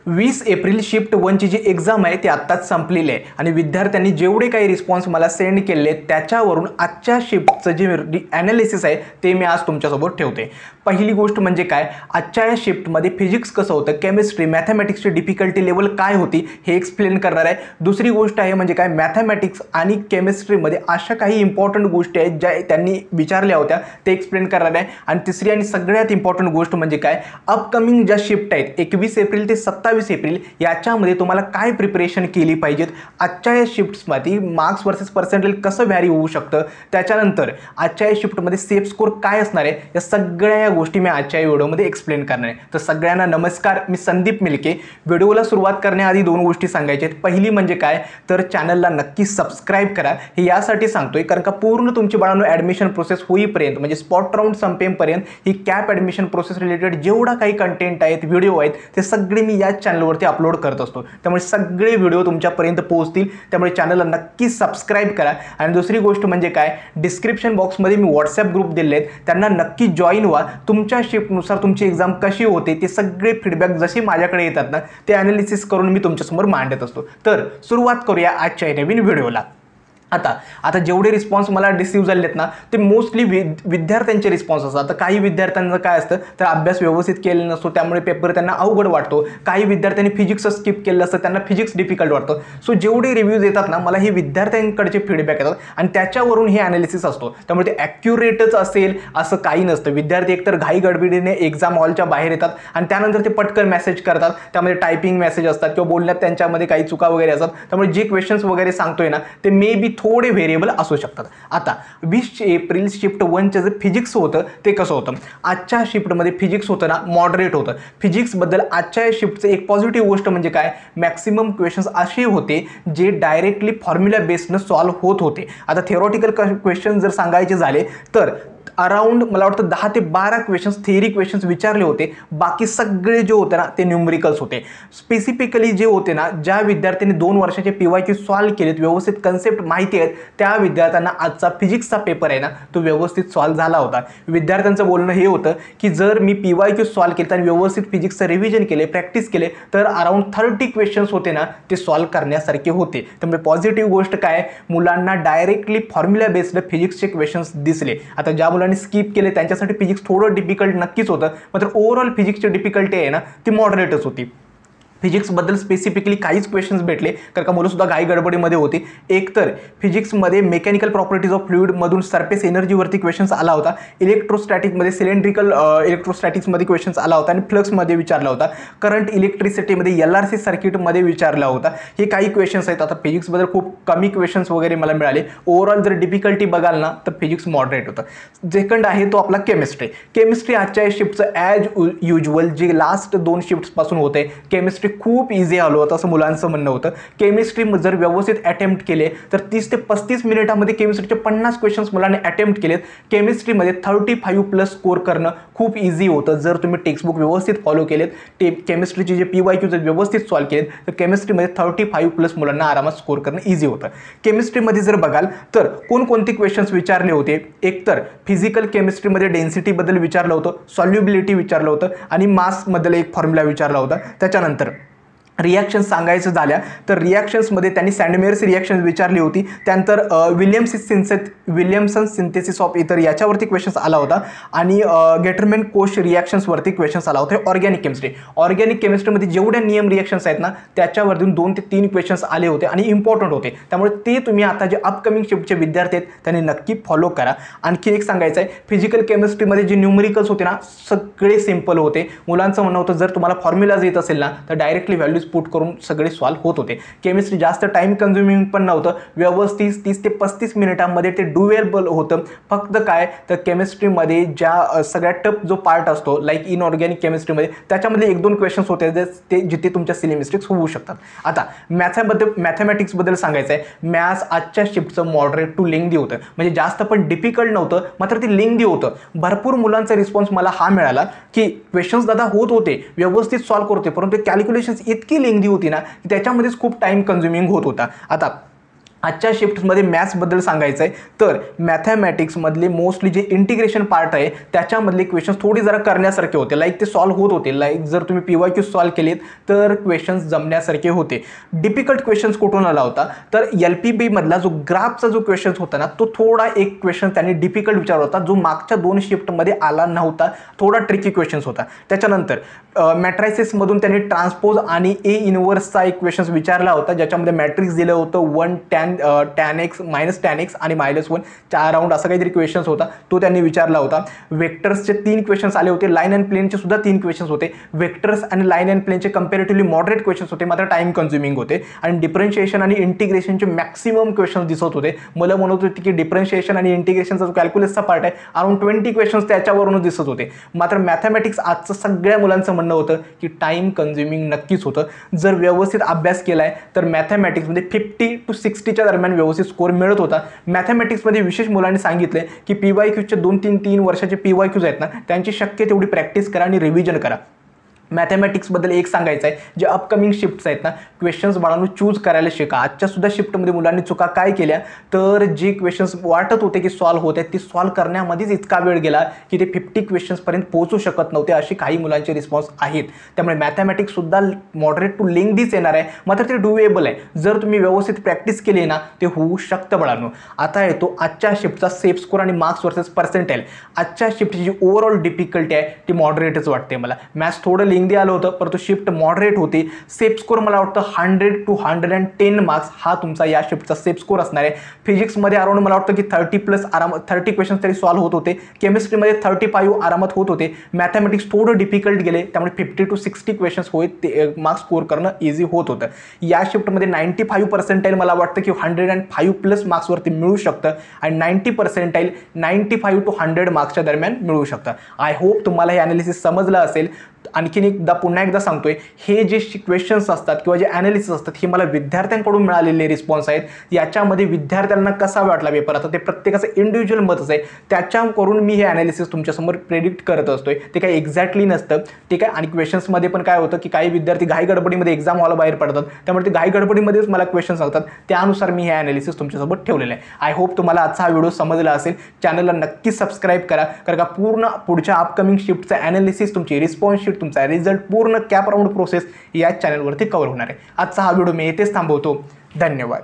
20 April shift 1ची जी exam आहे ती आत्ताच संपलेली आहे आणि विद्यार्थ्यांनी जेवढे काही रिस्पॉन्स मला सेंड केले त्याच्यावरून आजच्या शिफ्टचं जे ॲनालिसिस आहे ते मी आज तुमच्यासोबत ठेवते। पहिली गोष्ट म्हणजे काय, आजच्या या शिफ्टमध्ये फिजिक्स कसं होतं, केमिस्ट्री मॅथमॅटिक्सची डिफिकल्टी लेवल काय होती हे एक्सप्लेन करणार आहे। दुसरी गोष्ट आहे म्हणजे काय, मॅथमॅटिक्स आणि केमिस्ट्रीमध्ये अशा काही इम्पॉर्टंट गोष्टी आहेत ज्या त्यांनी विचारल्या होत्या ते एक्सप्लेन करणार आहे। आणि तिसरी आणि सगळ्यात इम्पॉर्टंट गोष्ट म्हणजे काय, अपकमिंग ज्या शिफ्ट आहेत 21 एप्रिल ते 27 एप्रिल याच्यामध्ये तुम्हाला काय प्रिपरेशन केली पाहिजेत, आजच्या या शिफ्ट्समध्ये मार्क्स वर्सेस पर्सेंटेज कसं व्हॅरी होऊ शकतं, त्याच्यानंतर आजच्या या शिफ्टमध्ये सेफ स्कोर काय असणार आहे, या सगळ्या गोष्टी मी आजच्या व्हिडिओमध्ये एक्सप्लेन करणार आहे। तर सगळ्यांना नमस्कार, मी संदीप मिलके। व्हिडिओला सुरुवात करण्याआधी दोन गोष्टी सांगायच्या आहेत। पहिली म्हणजे काय, तर चॅनलला नक्की सबस्क्राइब करा। हे यासाठी सांगतोय कारण का पूर्ण तुमची बाळांनो ॲडमिशन प्रोसेस होईपर्यंत म्हणजे स्पॉट राऊंड संपेपर्यंत ही कॅप ॲडमिशन प्रोसेस रिलेटेड जेवढा काही कंटेंट आहेत, व्हिडिओ आहेत, ते सगळे मी या चॅनलवरती अपलोड करत असतो। त्यामुळे सगळे व्हिडिओ तुमच्यापर्यंत पोहोचतील, त्यामुळे चॅनलला नक्की सबस्क्राइब करा। आणि दुसरी गोष्ट म्हणजे काय, डिस्क्रिप्शन बॉक्समध्ये मी व्हॉट्सॲप ग्रुप दिले आहेत, त्यांना नक्की जॉईन व्हा। तुमच्या शिफ्टनुसार तुमची एक्झाम कशी होते ते सगळे फीडबॅक जसे माझ्याकडे येतात ना ते ॲनालिसिस करून मी तुमच्यासमोर मांडत असतो। तर सुरुवात करूया आजच्या नवीन व्हिडिओला। आता जेवढे रिस्पॉन्स मला रिसीव्ह झाले आहेत ना ते मोस्टली विद्यार्थ्यांचे रिस्पॉन्स असतात। आता काही विद्यार्थ्यांचं काय असतं तर अभ्यास व्यवस्थित केलेला नसतो, त्यामुळे पेपर त्यांना अवघड वाटतो। काही विद्यार्थ्यांनी फिजिक्स स्किप केलं असतं, त्यांना फिजिक्स डिफिकल्ट वाटतं। सो जेवढे रिव्ह्यूज येतात ना मला हे विद्यार्थ्यांकडचे फीडबॅक येतात आणि त्याच्यावरून हे ॲनालिसिस असतो, त्यामुळे ते ॲक्युरेटच असेल असं काही नसतं। विद्यार्थी एकतर घाई गडबडीने एक्झाम हॉलच्या बाहेर येतात आणि त्यानंतर ते पटकन मेसेज करतात, त्यामध्ये टायपिंग मेसेज असतात किंवा बोलण्यात त्यांच्यामध्ये काही चुका वगैरे असतात, त्यामुळे जे क्वेश्चन्स वगैरे सांगतोय ना ते मे बी थोडे व्हेरिएबल असू शकतात। आता 20 एप्रिल शिफ्ट 1चं जे फिजिक्स होतं ते कसं होतं, आजच्या शिफ्टमध्ये फिजिक्स होतं ना मॉडरेट होतं। फिजिक्सबद्दल आजच्या शिफ्टचं एक पॉझिटिव्ह गोष्ट म्हणजे काय, मॅक्सिमम क्वेश्चन्स असे होते जे डायरेक्टली फॉर्म्युला बेस्डनं सॉल्व्ह होत होते। आता थिअरॉटिकल क्वेश्चन जर सांगायचे झाले तर अराउंड मला वाटतं 10 ते 12 क्वेश्चन्स थिअरी क्वेश्चन्स विचारले होते, बाकी सगळे जे होते ना ते न्यूमरिकल्स होते। स्पेसिफिकली जे होते ना, ज्या विद्यार्थ्यांनी 2 वर्षाचे PYQ सॉल्व्ह केलेत, व्यवस्थित कन्सेप्ट माहिती आहेत, त्या विद्यार्थ्यांना आजचा फिजिक्सचा पेपर आहे ना तो व्यवस्थित सॉल्व्ह झाला होता। विद्यार्थ्यांचं बोलणं हे होतं की जर मी PYQ सॉल्व्ह केले आणि व्यवस्थित फिजिक्सचं रिव्हिजन केले, प्रॅक्टिस केले तर अराउंड 30 क्वेश्चन्स होते ना ते सॉल्व्ह करण्यासारखे होते। त्यामुळे पॉझिटिव्ह गोष्ट काय, मुलांना डायरेक्टली फॉर्म्युला बेस्ड फिजिक्सचे क्वेश्चन्स दिसले। आता ज्या मुलांनी स्किप केले त्यांच्यासाठी फिजिक्स थोडं डिफिकल्ट नक्कीच होतं, मात्र ओव्हरऑल फिजिक्सची डिफिकल्टी आहे ना ती मॉडरेटच होती। फिजिक्सबद्दल स्पेसिफिकली काहीच क्वेश्चन्स भेटले कारण का मुलंसुद्धा घाई गडबडीमध्ये होती। एकतर फिजिक्समध्ये मेकॅनिकल प्रॉपर्टीज ऑफ फ्लुइडमधून सरफेस एनर्जीवरती क्वेश्चन्स आला होता, इलेक्ट्रोस्टॅटिकमध्ये सिलेंड्रिकल इलेक्ट्रोस्टॅटिक्समध्ये क्वेश्चन्स आला होता आणि फ्लक्समध्ये विचारला होता, करंट इलेक्ट्रिसिटीमध्ये LRC सर्किटमध्ये विचारला होता। हे काही क्वेश्चन्स आहेत। आता फिजिक्सबद्दल खूप कमी क्वेश्चन्स वगैरे मला मिळाले। ओव्हरऑल जर डिफिकल्टी बघाल ना तर फिजिक्स मॉडरेट होतं। सेकंड आहे तो आपला केमिस्ट्री आजच्या शिफ्टचं ॲज युजल जे लास्ट 2 शिफ्ट्सपासून होते केमिस्ट्री खूप इझी आलो होतं असं मुलांचं म्हणणं होतं। केमिस्ट्री जर व्यवस्थित अटेम्प्ट केले तर 30 ते 35 मिनिटांमध्ये केमिस्ट्रीचे 50 क्वेश्चन्स मुलांनी अटेम्प्ट केलेत। केमिस्ट्रीमध्ये 35+ स्कोर करणं खूप इझी होतं जर तुम्ही टेक्स्टबुक व्यवस्थित फॉलो केलेत, केमिस्ट्रीचे जे PYQ जर व्यवस्थित सॉल्व्ह केलेत तर केमिस्ट्रीमध्ये 35+ मुलांना आरामात स्कोर करणं इझी होतं। केमिस्ट्रीमध्ये जर बघाल तर कोणकोणते क्वेश्चन्स विचारले होते, एकतर फिजिकल केमिस्ट्रीमध्ये डेन्सिटीबद्दल विचारलं होतं, सॉल्युबिलिटी विचारलं होतं आणि मासमधला एक फॉर्म्युला विचारला होता। त्याच्यानंतर रिॲक्शन्स सांगायचं झाल्या तर रिॲक्शन्समध्ये त्यांनी सँडमेअर्स रिॲक्शन्स विचारली होती, त्यानंतर विलियमसन सिंथेसिस ऑफ इथर याच्यावरती क्वेश्चन्स आला होता आणि गेटरमॅन कोश रिॲक्शन्सवरती क्वेश्चन्स आला होता। ऑर्गॅनिक केमिस्ट्रीमध्ये जेवढ्या नियम रिॲक्शन्स आहेत ना त्याच्यावरती 2 ते 3 क्वेश्चन्स आले होते आणि इम्पॉर्टंट होते, त्यामुळे ते तुम्ही आता जे अपकमिंग शिफ्टचे विद्यार्थी आहेत त्यांनी नक्की फॉलो करा। आणखी एक सांगायचं आहे, फिजिकल केमिस्ट्रीमध्ये जे न्यूमरिकल्स होते ना सगळे सिम्पल होते। मुलांचं म्हणणं होतं जर तुम्हाला फॉर्म्युलाज येत असेल ना तर डायरेक्टली व्हॅल्यूज पुट करून सगळे सॉल्व्ह होत होते। केमिस्ट्री जास्त टाइम कन्झ्युमिंग पण नव्हतं, व्यवस्थित 30 ते 35 मिनिटांमध्ये ते डुएबल होतं। फक्त काय तर केमिस्ट्रीमध्ये ज्या सगळ्यात टफ जो पार्ट असतो लाईक इनऑर्गॅनिक केमिस्ट्रीमध्ये त्याच्यामध्ये 1-2 क्वेश्चन्स होते ते जिथे तुमच्या सिली मिस्टेक्स होऊ शकतात। आता मॅथमॅटिक्सबद्दल सांगायचं आहे, मॅथ्स आजच्या शिफ्टचं मॉडरेट टू लेंदी होतं, म्हणजे जास्त पण डिफिकल्ट नव्हतं, मात्र ते लेंदी होतं। भरपूर मुलांचा रिस्पॉन्स मला हा मिळाला की क्वेश्चन्स दादा होत होते, व्यवस्थित सॉल्व्ह करते, परंतु कॅल्क्युलेशन्स इतकी लेंदी होती ना की त्याच्यामध्येच खूप टाइम कन्झ्युमिंग होत होता। आता आजच्या शिफ्टमध्ये मॅथ्सबद्दल सांगायचं आहे तर मॅथमॅटिक्समधले मोस्टली जे इंटिग्रेशन पार्ट आहे त्याच्यामधले क्वेश्चन्स थोडी जरा करण्यासारखे होते, लाईक ते सॉल्व्ह होत होते. लाईक जर तुम्ही PYQ सॉल्व्ह केलेत तर क्वेश्चन्स जमण्यासारखे होते. डिफिकल्ट क्वेश्चन्स कुठून आला होता तर LPB मधला जो ग्राफचा जो क्वेश्चन्स होता ना तो थोडा एक क्वेश्चन त्यांनी डिफिकल्ट विचारला होता जो मागच्या 2 शिफ्टमध्ये आला नव्हता, थोडा ट्रिकी क्वेश्चन्स होता. त्याच्यानंतर मॅट्रायसिसमधून त्यांनी ट्रान्सपोज आणि A इनव्हर्सचा एक क्वेश्चन्स विचारला होता ज्याच्यामध्ये मॅट्रिक्स दिलं होतं 1 tan x -tan x आणि -1 अराउंड असा काहीतरी क्वेश्चन्स होता तो त्यांनी विचारला होता. वेक्टर्सचे 3 क्वेश्चन्स आले होते, लाईन अँड प्लेनचे सुद्धा 3 क्वेश्चन्स होते. वेक्टर्स आणि लाईन अँड प्लेनचे कंपॅरेटिव्हली मॉडरेट क्वेश्चन्स होते, मात्र टाइम कन्झ्युमिंग होते. आणि डिफरन्शिएशन आणि इंटिग्रेशनचे मॅक्सिमम क्वेश्चन्स दिसत होते. मला म्हणत होते की डिफरन्शिएशन आणि इंटिग्रेशनचा जो कॅल्क्युलसचा पार्ट आहे अराउंड 20 क्वेश्चन्स त्याच्यावरूनच दिसत होते. मात्र मॅथमॅटिक्स आजचं सगळ्या मुलांचं म्हणणं होतं की टाइम कन्झ्युमिंग नक्कीच होतं. जर व्यवस्थित अभ्यास केलाय तर मॅथमॅटिक्समध्ये 50 to 60च्या दरम्यान व्यवस्थित स्कोर मिळत होता. मॅथमॅटिक्समध्ये विशेष मुलांनी सांगितले की PYQचे 2-3 वर्षाचे PYQs आहेत ना त्यांची शक्य तेवढी प्रॅक्टिस करा आणि रिव्हिजन करा. मॅथमॅटिक्सबद्दल एक सांगायचं आहे, जे अपकमिंग शिफ्ट्स आहेत ना क्वेश्चन्स बाळांनो चूज करायला शिका. आजच्या सुद्धा शिफ्टमध्ये मुलांनी चुका काय केल्या तर जे क्वेश्चन्स वाटत होते की सॉल्व्ह होत आहेत ते सॉल्व्ह करण्यामध्येच इतका वेळ गेला की ते 50 क्वेश्चन्सपर्यंत पोहोचू शकत नव्हते, अशी काही मुलांचे रिस्पॉन्स आहेत. त्यामुळे मॅथमॅटिक्ससुद्धा मॉडरेट टू लेंथीच येणार आहे, मात्र ते डुएबल आहे. जर तुम्ही व्यवस्थित प्रॅक्टिस केली ना ते होऊ शकतं बाळांनो. आता येतो आजच्या शिफ्टचा सेफ स्कोर आणि मार्क्स वर्सेस पर्सेंटाईल. आजच्या शिफ्टची जी ओव्हरऑल डिफिकल्टी आहे ती मॉडरेटच वाटते मला. मॅथ्स थोडं आलं होतं परंतु शिफ्ट मॉडरेट होती. सेफ स्कोर मला वाटतं 100 to 110 मार्क्स हा तुमचा या शिफ्टचा सेफ स्कोर असणार आहे. फिजिक्समध्ये अराउंड मला वाटतं की 30+ आरामात 30 क्वेश्चन्स तरी सॉल्व्ह होत होते. केमिस्ट्रीमध्ये 35 आरामात होत होते. मॅथमॅटिक्स थोडं डिफिकल्ट गेले त्यामुळे 50 to 60 क्वेश्चन्स होत ते मार्क्स स्कोर करणं इझी होत होतं. या शिफ्टमध्ये 95 पर्सेंटाईल मला वाटतं की 105+ मार्क्सवरती मिळू शकतं आणि 90 पर्सेंटाईल 95 to 100 मार्क्सच्या दरम्यान मिळू शकतं. आय होप तुम्हाला हे ॲनालिसिस समजलं असेल. आणखीन पुन्हा एकदा सांगतोय, हे जे क्वेश्चन्स असतात किंवा जे ॲनालिसिस असतात हे मला विद्यार्थ्यांकडून मिळालेले रिस्पॉन्स आहेत. याच्यामध्ये विद्यार्थ्यांना कसा वाटला पेपर आता ते प्रत्येकाचं इंडिव्हिज्युअल मतच आहे, त्याच्याकडून मी हे ॲनालिसिस तुमच्यासमोर प्रेडिक्ट करत असतोय. ते काही एक्झॅक्टली नसतं ठीक आहे. आणि क्वेश्चन्समध्ये पण काय होतं की काही विद्यार्थी घाई गडबडीमध्ये एक्झाम हॉल बाहेर पडतात, त्यामुळे ते घाई गडबडीमध्येच मला क्वेश्चन सांगतात, त्यानुसार मी हे ॲनालिसिस तुमच्यासोबत ठेवलेलं आहे. आय होप तुम्हाला आजचा हा व्हिडिओ समजला असेल. चॅनलला नक्की सबस्क्राईब करा, कारण का पूर्ण पुढच्या अपकमिंग शिफ्टचं ॲनालिसिस, तुमची रिस्पॉन्स शीट, तुमचा रिझल्ट, पूर्ण कॅप राऊंड प्रोसेस या चॅनलवरती कव्हर होणार आहे. आजचा हा व्हिडिओ मी येथेच थांबवतो. धन्यवाद.